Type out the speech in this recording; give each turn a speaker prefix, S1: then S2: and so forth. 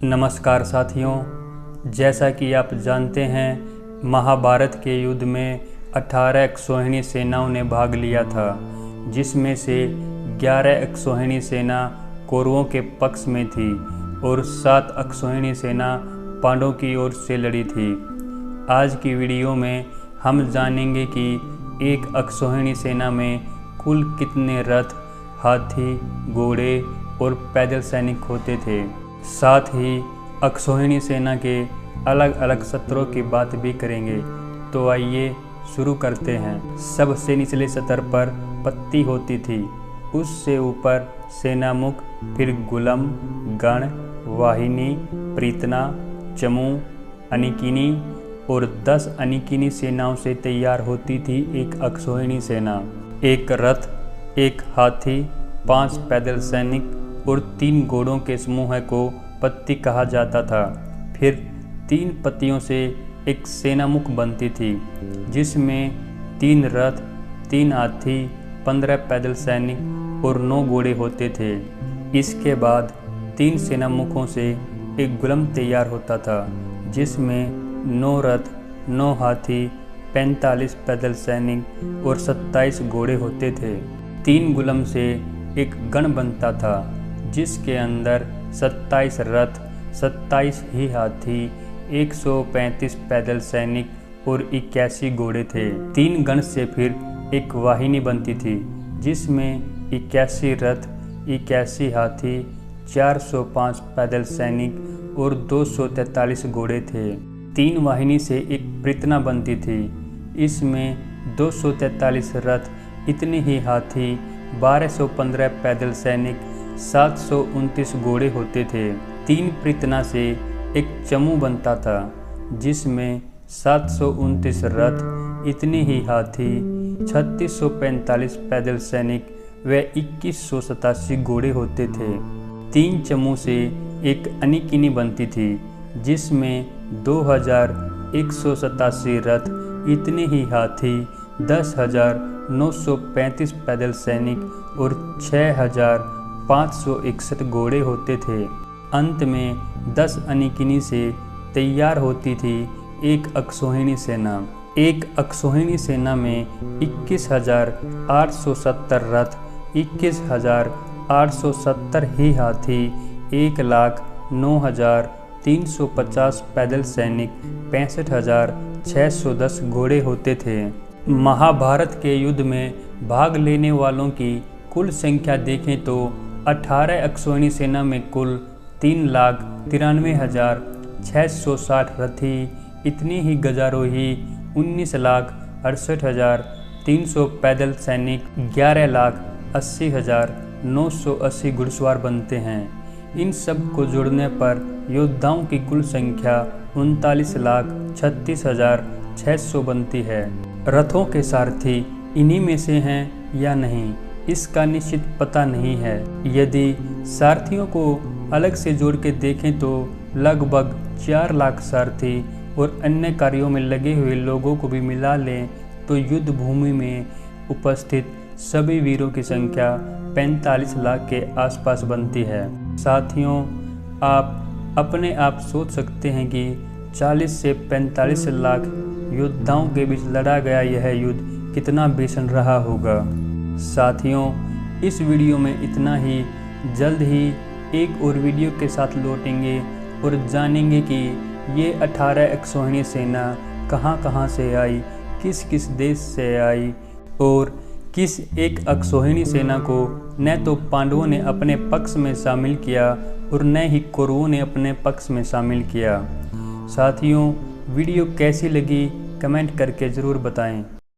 S1: नमस्कार साथियों, जैसा कि आप जानते हैं महाभारत के युद्ध में 18 अक्षौहिणी सेनाओं ने भाग लिया था, जिसमें से 11 अक्षौहिणी सेना कौरवों के पक्ष में थी और 7 अक्षौहिणी सेना पांडवों की ओर से लड़ी थी। आज की वीडियो में हम जानेंगे कि एक अक्षौहिणी सेना में कुल कितने रथ, हाथी, घोड़े और पैदल सैनिक होते थे। साथ ही अक्षौहिणी सेना के अलग अलग सत्रों की बात भी करेंगे। तो आइए शुरू करते हैं। सबसे निचले सतर पर पत्ती होती थी, उससे ऊपर सेनामुख, फिर गुलम, गण, वाहिनी, प्रीतना, चमू, अनिकिनी और 10 अनिकिनी सेनाओं से तैयार होती थी एक अक्षौहिणी सेना। एक रथ, एक हाथी, 5 पैदल सैनिक और 3 घोड़ों के समूह को पत्ती कहा जाता था। फिर 3 पत्तियों से एक सेनामुख बनती थी, जिसमें 3 रथ, 3 हाथी, 15 पैदल सैनिक और 9 घोड़े होते थे। इसके बाद 3 सेनामुखों से एक गुलम तैयार होता था, जिसमें 9 रथ, 9 हाथी, 45 पैदल सैनिक और 27 घोड़े होते थे। 3 गुलम से एक गण बनता था, जिसके अंदर 27 रथ, 27 ही हाथी, 135 पैदल सैनिक और 81 घोड़े थे। 3 गण से फिर एक वाहिनी बनती थी, जिसमें 81 रथ, 81 हाथी, 405 पैदल सैनिक और 243 घोड़े थे। 3 वाहिनी से एक प्रीतना बनती थी, इसमें 243 रथ, इतने ही हाथी, 1215 पैदल सैनिक, 729 घोड़े होते थे। 3 प्रीतना से एक चमू बनता था, जिसमें 729 रथ, इतने ही हाथी, 3645 पैदल सैनिक व 2187 घोड़े होते थे। 3 चमू से एक अनिकिनी बनती थी, जिसमें 2187 रथ, इतने ही हाथी, 10,935 पैदल सैनिक और 6,561 घोड़े होते थे। अंत में 10 अनिकिनी से तैयार होती थी एक अक्षौहिणी सेना। एक अक्षौहिणी सेना में 21,870 रथ, 21,870 ही हाथी, 1,09,350 पैदल सैनिक, 65,610 घोड़े होते थे। महाभारत के युद्ध में भाग लेने वालों की कुल संख्या देखें तो 18 अक्षौहिणी सेना में कुल 3,93,660 रथी, इतनी ही गजारोही, 19,68,300 पैदल सैनिक, 11,80,980 घुड़सवार बनते हैं। इन सब को जोड़ने पर योद्धाओं की कुल संख्या 39,36,600 बनती है। रथों के सारथी इन्हीं में से हैं या नहीं, इसका निश्चित पता नहीं है। यदि सारथियों को अलग से जोड़ के देखें तो लगभग 4 लाख सारथी और अन्य कार्यों में लगे हुए लोगों को भी मिला लें तो युद्ध भूमि में उपस्थित सभी वीरों की संख्या 45 लाख के आसपास बनती है। साथियों, आप अपने आप सोच सकते हैं कि 40 से 45 लाख योद्धाओं के बीच लड़ा गया यह युद्ध कितना भीषण रहा होगा। साथियों, इस वीडियो में इतना ही। जल्द ही एक और वीडियो के साथ लौटेंगे और जानेंगे कि ये 18 अक्षौहिणी सेना कहाँ कहाँ से आई, किस किस देश से आई और किस एक अक्षौहिणी सेना को न तो पांडवों ने अपने पक्ष में शामिल किया और न ही कौरवों ने अपने पक्ष में शामिल किया। साथियों, वीडियो कैसी लगी कमेंट करके ज़रूर बताएं।